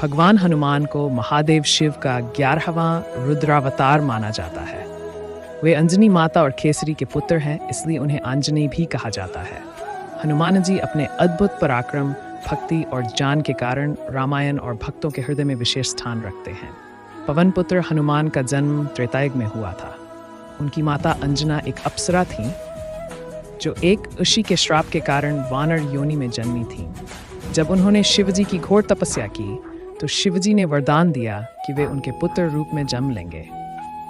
भगवान हनुमान को महादेव शिव का 11वां रुद्रावतार माना जाता है। वे अंजनी माता और केसरी के पुत्र हैं, इसलिए उन्हें आंजनेय भी कहा जाता है। हनुमान जी अपने अद्भुत पराक्रम, भक्ति और ज्ञान के कारण रामायण और भक्तों के हृदय में विशेष स्थान रखते हैं। पवन पुत्र हनुमान का जन्म त्रेता युग में हुआ था। उनकी माता अंजना एक अप्सरा थीं, जो एक ऋषि के श्राप के कारण वानर योनि में जन्मी थीं। जब उन्होंने शिवजी की घोर तपस्या की तो शिवजी ने वरदान दिया कि वे उनके पुत्र रूप में जन्म लेंगे।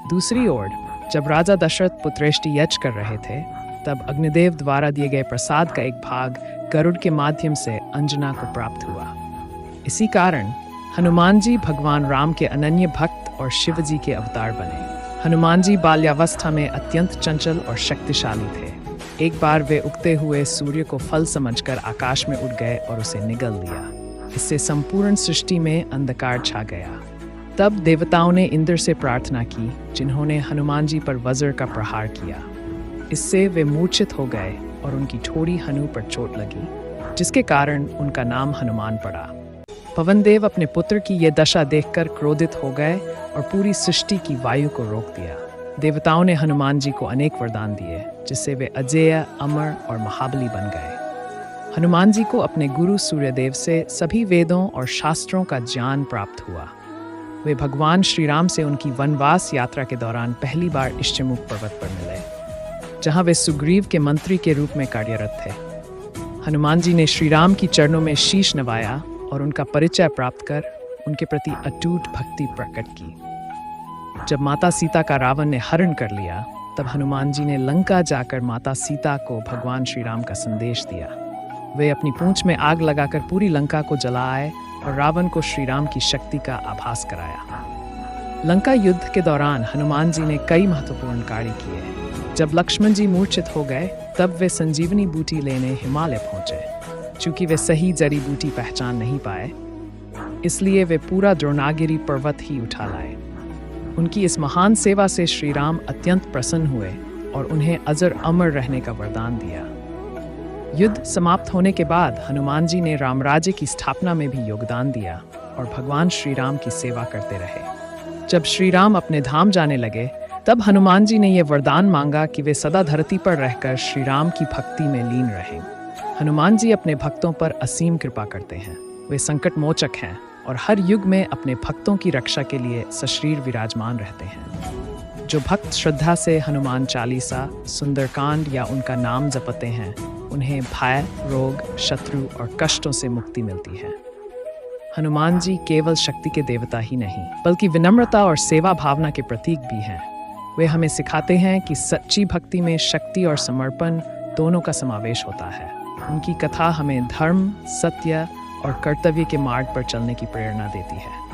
दूसरी ओर जब राजा दशरथ पुत्रेष्टि यज्ञ कर रहे थे, तब अग्निदेव द्वारा दिए गए प्रसाद का एक भाग गरुड़ के माध्यम से अंजना को प्राप्त हुआ। इसी कारण हनुमान जी भगवान राम के अनन्य भक्त और शिवजी के अवतार बने। हनुमान जी बाल्यावस्था में अत्यंत चंचल और शक्तिशाली थे। एक बार वे उगते हुए सूर्य को फल समझकर आकाश में उड़ गए और उसे निगल लिया। इससे संपूर्ण सृष्टि में अंधकार छा गया। तब देवताओं ने इंद्र से प्रार्थना की, जिन्होंने हनुमान जी पर वज्र का प्रहार किया। इससे वे मूर्छित हो गए और उनकी ठोड़ी हनु पर चोट लगी, जिसके कारण उनका नाम हनुमान पड़ा। पवनदेव अपने पुत्र की ये दशा देखकर क्रोधित हो गए और पूरी सृष्टि की वायु को रोक दिया। देवताओं ने हनुमान जी को अनेक वरदान दिए, जिससे वे अजेय, अमर और महाबली बन गए। हनुमान जी को अपने गुरु सूर्यदेव से सभी वेदों और शास्त्रों का ज्ञान प्राप्त हुआ। वे भगवान श्री राम से उनकी वनवास यात्रा के दौरान पहली बार इष्टमुख पर्वत पर मिले, जहां वे सुग्रीव के मंत्री के रूप में कार्यरत थे। हनुमान जी ने श्री राम की चरणों में शीश नवाया और उनका परिचय प्राप्त कर उनके प्रति अटूट भक्ति प्रकट की। जब माता सीता का रावण ने हरण कर लिया, तब हनुमान जी ने लंका जाकर माता सीता को भगवान श्री राम का संदेश दिया। वे अपनी पूंछ में आग लगाकर पूरी लंका को जला आए और रावण को श्री राम की शक्ति का आभास कराया। लंका युद्ध के दौरान हनुमान जी ने कई महत्वपूर्ण कार्य किए। जब लक्ष्मण जी मूर्छित हो गए, तब वे संजीवनी बूटी लेने हिमालय पहुंचे। चूंकि वे सही जड़ी बूटी पहचान नहीं पाए, इसलिए वे पूरा द्रोणागिरी पर्वत ही उठा लाए। उनकी इस महान सेवा से श्री राम अत्यंत प्रसन्न हुए और उन्हें अजर अमर रहने का वरदान दिया। युद्ध समाप्त होने के बाद हनुमान जी ने रामराज्य की स्थापना में भी योगदान दिया और भगवान श्री राम की सेवा करते रहे। जब श्री राम अपने धाम जाने लगे, तब हनुमान जी ने यह वरदान मांगा कि वे सदा धरती पर रहकर श्री राम की भक्ति में लीन रहें। हनुमान जी अपने भक्तों पर असीम कृपा करते हैं। वे संकट मोचक हैं और हर युग में अपने भक्तों की रक्षा के लिए सशरीर विराजमान रहते हैं। जो भक्त श्रद्धा से हनुमान चालीसा, सुंदरकांड या उनका नाम जपते हैं, उन्हें भय, रोग, शत्रु और कष्टों से मुक्ति मिलती है। हनुमान जी केवल शक्ति के देवता ही नहीं, बल्कि विनम्रता और सेवा भावना के प्रतीक भी हैं। वे हमें सिखाते हैं कि सच्ची भक्ति में शक्ति और समर्पण दोनों का समावेश होता है। उनकी कथा हमें धर्म, सत्य और कर्तव्य के मार्ग पर चलने की प्रेरणा देती है।